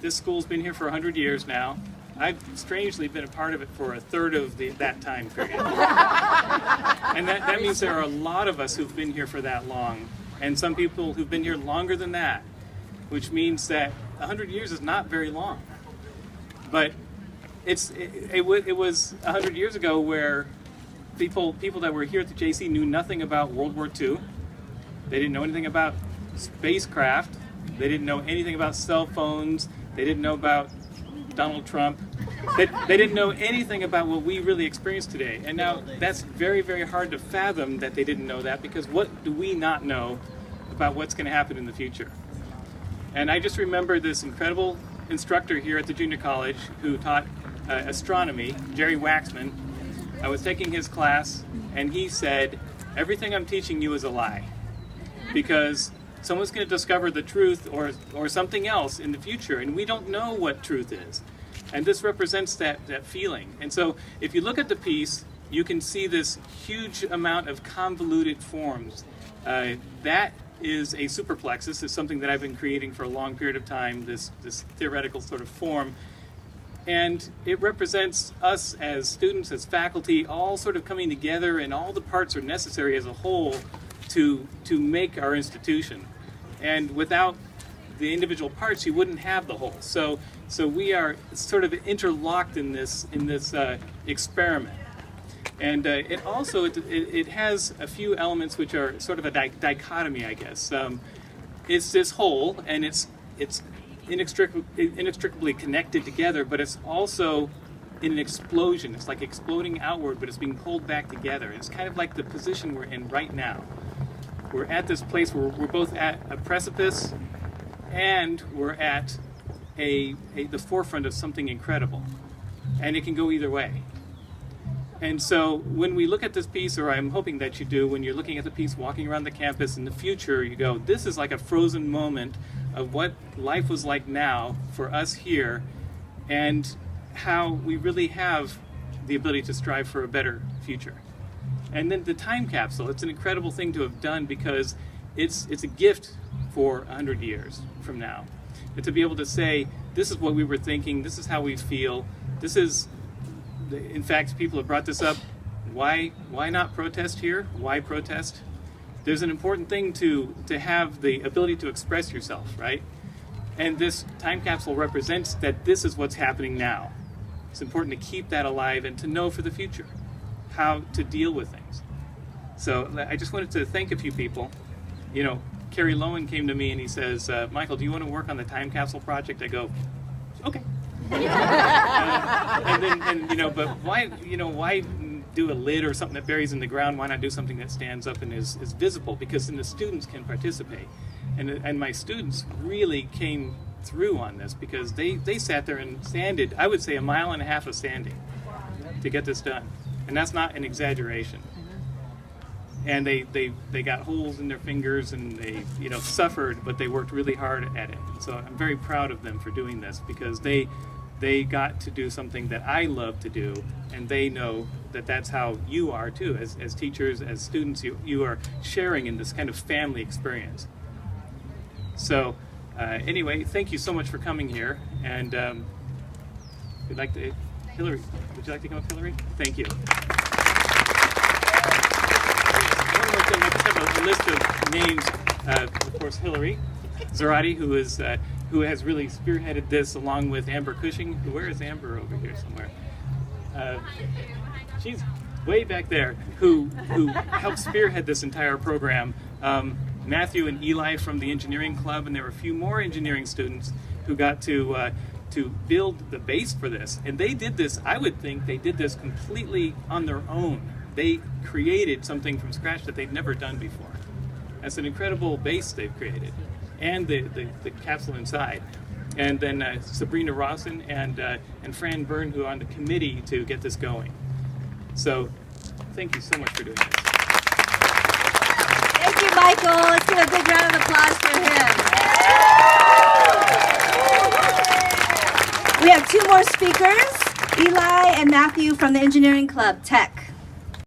this school's been here for 100 years now. I've strangely been a part of it for a third of that time period. And that means there are a lot of us who've been here for that long, and some people who've been here longer than that, which means that 100 years is not very long. But it was 100 years ago where people that were here at the JC knew nothing about World War II. They didn't know anything about spacecraft. They didn't know anything about cell phones. They didn't know about Donald Trump. They didn't know anything about what we really experience today. And now that's very, very hard to fathom that they didn't know that, because what do we not know about what's going to happen in the future? And I just remember this incredible instructor here at the junior college who taught astronomy, Jerry Waxman. I was taking his class, and he said, "Everything I'm teaching you is a lie, because someone's going to discover the truth or something else in the future, and we don't know what truth is." And this represents that feeling. And so if you look at the piece, you can see this huge amount of convoluted forms. That is a superplex. This is something that I've been creating for a long period of time, this theoretical sort of form. And it represents us as students, as faculty, all sort of coming together, and all the parts are necessary as a whole to make our institution. And without the individual parts, you wouldn't have the whole. So we are sort of interlocked in this experiment. And it also it has a few elements which are sort of a dichotomy, I guess. It's this whole, and it's inextricably connected together, but it's also in an explosion. It's like exploding outward, but it's being pulled back together. It's kind of like the position we're in right now. We're at this place where we're both at a precipice, and we're at the forefront of something incredible. And it can go either way. And so when we look at this piece, or I'm hoping that you do, when you're looking at the piece, walking around the campus in the future, you go, this is like a frozen moment of what life was like now for us here, and how we really have the ability to strive for a better future. And then the time capsule, it's an incredible thing to have done, because it's a gift for 100 years from now. And to be able to say, this is what we were thinking, this is how we feel, this is, in fact, people have brought this up, why not protest here? Why protest? There's an important thing to have the ability to express yourself, right? And this time capsule represents that this is what's happening now. It's important to keep that alive and to know for the future how to deal with things. So I just wanted to thank a few people. You know, Kerry Lowen came to me and he says, Michael, do you want to work on the time capsule project? I go, okay. But why do a lid or something that buries in the ground? Why not do something that stands up and is visible? Because then the students can participate. And my students really came through on this, because they sat there and sanded, I would say, 1.5 miles of sanding to get this done. And that's not an exaggeration. And they got holes in their fingers, and they suffered, but they worked really hard at it. So I'm very proud of them for doing this, because they got to do something that I love to do, and they know that that's how you are too. As teachers, as students, you are sharing in this kind of family experience. So anyway, thank you so much for coming here. And Hillary, would you like to come up, Hillary? Thank you. I just have a list of names. Of course, Hillary Zarate, who has really spearheaded this, along with Amber Cushing. Where is Amber? Over here somewhere. She's way back there. Who helped spearhead this entire program. Matthew and Eli from the engineering club, and there were a few more engineering students who got to build the base for this. And they did this, I would think they did this completely on their own. They created something from scratch that they'd never done before. That's an incredible base they've created, and the capsule inside. And then Sabrina Rawson and Fran Byrne, who are on the committee to get this going. So thank you so much for doing this. Thank you, Michael. Let's give a big round of applause for him. We have 2 more speakers, Eli and Matthew from the Engineering Club, Tech.